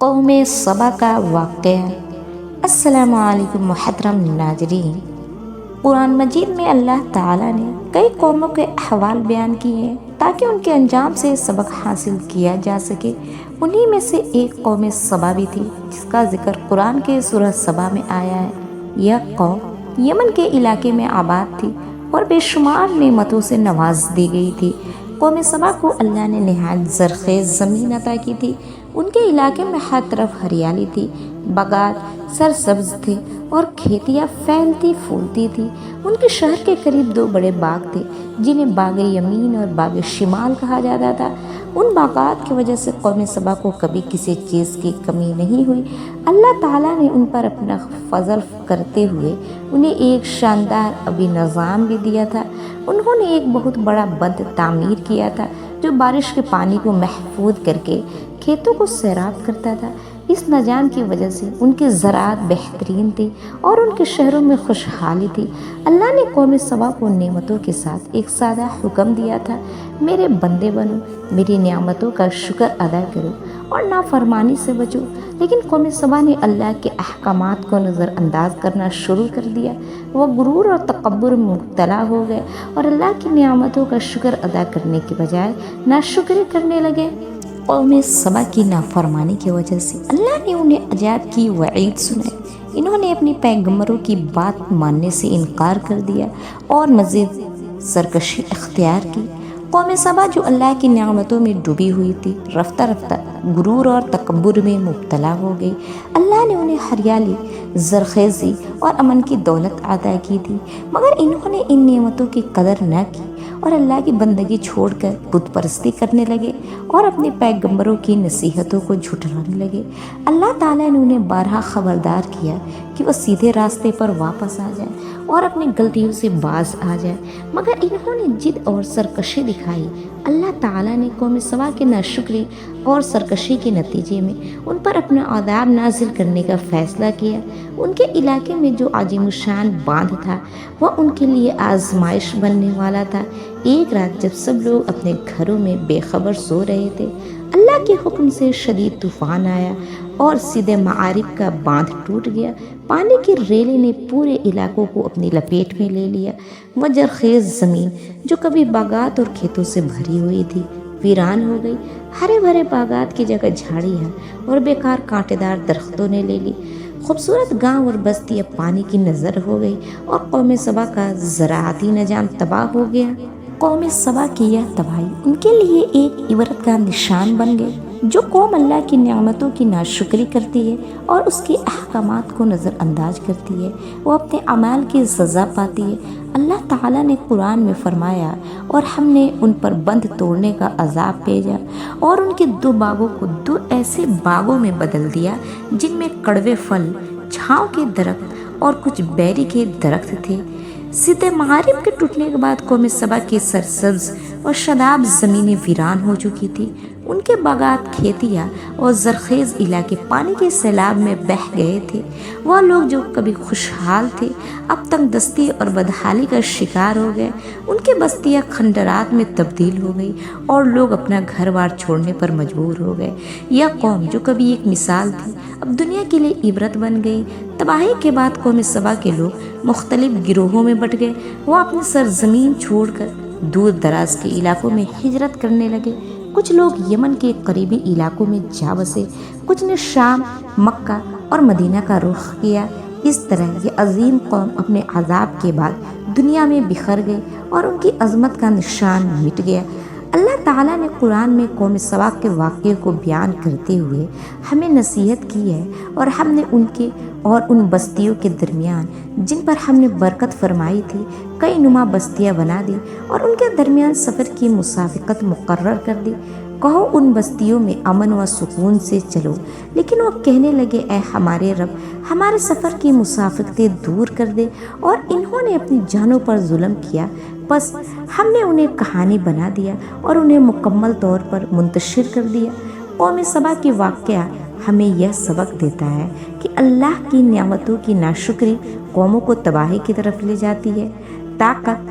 قوم صبا کا واقعہ۔ السلام علیکم محترم ناظرین، قرآن مجید میں اللہ تعالیٰ نے کئی قوموں کے احوال بیان کیے ہیں تاکہ ان کے انجام سے سبق حاصل کیا جا سکے۔ انہی میں سے ایک قوم صبا بھی تھی جس کا ذکر قرآن کے سورہ صبا میں آیا ہے۔ یہ قوم یمن کے علاقے میں آباد تھی اور بے شمار نعمتوں سے نواز دی گئی تھی۔ قوم صبا کو اللہ نے نہایت زرخیز زمین عطا کی تھی۔ ان کے علاقے میں ہر طرف ہریالی تھی، باغات سرسبز تھے اور کھیتیاں پھیلتی پھولتی تھی۔ ان کے شہر کے قریب دو بڑے باغ تھے جنہیں باغ یمین اور باغ شمال کہا جاتا تھا۔ ان باغات کی وجہ سے قوم صبا کو کبھی کسی چیز کی کمی نہیں ہوئی۔ اللہ تعالیٰ نے ان پر اپنا فضل کرتے ہوئے انہیں ایک شاندار ابی نظام بھی دیا تھا۔ انہوں نے ایک بہت بڑا بند تعمیر کیا تھا جو بارش کے پانی کو محفوظ کر کے کھیتوں کو سیراب کرتا تھا۔ اس نظام کی وجہ سے ان کی زراعت بہترین تھی اور ان کے شہروں میں خوشحالی تھی۔ اللہ نے قوم صبا کو نعمتوں کے ساتھ ایک سادہ حکم دیا تھا، میرے بندے بنو، میری نعمتوں کا شکر ادا کرو اور نافرمانی سے بچو۔ لیکن قوم صبا نے اللہ کے احکامات کو نظر انداز کرنا شروع کر دیا۔ وہ غرور اور تکبر میں مبتلا ہو گئے اور اللہ کی نعمتوں کا شکر ادا کرنے کے بجائے ناشکری کرنے لگے۔ قوم صبا کی نافرمانی کی وجہ سے اللہ نے انہیں عذاب کی وعید سنائی۔ انہوں نے اپنی پیغمبروں کی بات ماننے سے انکار کر دیا اور مزید سرکشی اختیار کی۔ قوم صبا جو اللہ کی نعمتوں میں ڈوبی ہوئی تھی، رفتہ رفتہ غرور اور تکبر میں مبتلا ہو گئی۔ اللہ نے انہیں ہریالی، زرخیزی اور امن کی دولت عطا کی تھی، مگر انہوں نے ان نعمتوں کی قدر نہ کی اور اللہ کی بندگی چھوڑ کر بت پرستی کرنے لگے اور اپنے پیغمبروں کی نصیحتوں کو جھٹلانے لگے۔ اللہ تعالیٰ نے انہیں بارہا خبردار کیا کہ وہ سیدھے راستے پر واپس آ جائیں اور اپنی غلطیوں سے باز آ جائیں، مگر انہوں نے ضد اور سرکشی دکھائی۔ اللہ تعالیٰ نے قوم صبا کے ناشکری اور سرکشی کے نتیجے میں ان پر اپنا عذاب نازل کرنے کا فیصلہ کیا۔ ان کے علاقے میں جو عظیم الشان باندھ تھا وہ ان کے لیے آزمائش بننے والا تھا۔ ایک رات جب سب لوگ اپنے گھروں میں بے خبر سو رہے تھے، اللہ کے حکم سے شدید طوفان آیا اور سیدھے معارف کا باندھ ٹوٹ گیا۔ پانی کی ریلیں نے پورے علاقوں کو اپنی لپیٹ میں لے لیا۔ وہ زرخیز زمین جو کبھی باغات اور کھیتوں سے بھری ہوئی تھی ویران ہو گئی۔ ہرے بھرے باغات کی جگہ جھاڑیاں اور بیکار کانٹے دار درختوں نے لے لی۔ خوبصورت گاؤں اور بستیاں پانی کی نظر ہو گئی اور قوم صبا کا زراعتی نظام تباہ ہو گیا۔ قوم صبا کی یہ تباہی ان کے لیے ایک عبرت کا نشان بن گئی۔ جو قوم اللہ کی نعمتوں کی ناشکری کرتی ہے اور اس کے احکامات کو نظر انداز کرتی ہے، وہ اپنے اعمال کی سزا پاتی ہے۔ اللہ تعالیٰ نے قرآن میں فرمایا، اور ہم نے ان پر بند توڑنے کا عذاب بھیجا اور ان کے دو باغوں کو دو ایسے باغوں میں بدل دیا جن میں کڑوے پھل، چھاؤں کے درخت اور کچھ بیری کے درخت تھے۔ سیدھے معارف کے ٹوٹنے کے بعد قوم صبا کی سرسبز اور شاداب زمینیں ویران ہو چکی تھی۔ ان کے باغات، کھیتیاں اور زرخیز علاقے پانی کے سیلاب میں بہہ گئے تھے۔ وہ لوگ جو کبھی خوشحال تھے اب تنگ دستی اور بدحالی کا شکار ہو گئے۔ ان کی بستیاں کھنڈرات میں تبدیل ہو گئی اور لوگ اپنا گھر بار چھوڑنے پر مجبور ہو گئے۔ یہ قوم جو کبھی ایک مثال تھی اب دنیا کے لیے عبرت بن گئی۔ تباہی کے بعد قوم صبا کے لوگ مختلف گروہوں میں بٹ گئے۔ وہ اپنی سرزمین چھوڑ کر دور دراز کے علاقوں میں ہجرت کرنے لگے۔ کچھ لوگ یمن کے قریبی علاقوں میں جا بسے، کچھ نے شام، مکہ اور مدینہ کا رخ کیا۔ اس طرح یہ عظیم قوم اپنے عذاب کے بعد دنیا میں بکھر گئی اور ان کی عظمت کا نشان مٹ گیا۔ اللہ تعالیٰ نے قرآن میں قوم صبا کے واقعے کو بیان کرتے ہوئے ہمیں نصیحت کی ہے، اور ہم نے ان کے اور ان بستیوں کے درمیان جن پر ہم نے برکت فرمائی تھی کئی نما بستیاں بنا دی اور ان کے درمیان سفر کی مسافقت مقرر کر دی۔ کہو ان بستیوں میں امن و سکون سے چلو، لیکن وہ کہنے لگے، اے ہمارے رب، ہمارے سفر کی مسافقتیں دور کر دے، اور انہوں نے اپنی جانوں پر ظلم کیا۔ بس ہم نے انہیں کہانی بنا دیا اور انہیں مکمل طور پر منتشر کر دیا۔ قوم صبا کی واقعہ ہمیں یہ سبق دیتا ہے کہ اللہ کی نعمتوں کی ناشکری قوموں کو تباہی کی طرف لے جاتی ہے۔ طاقت،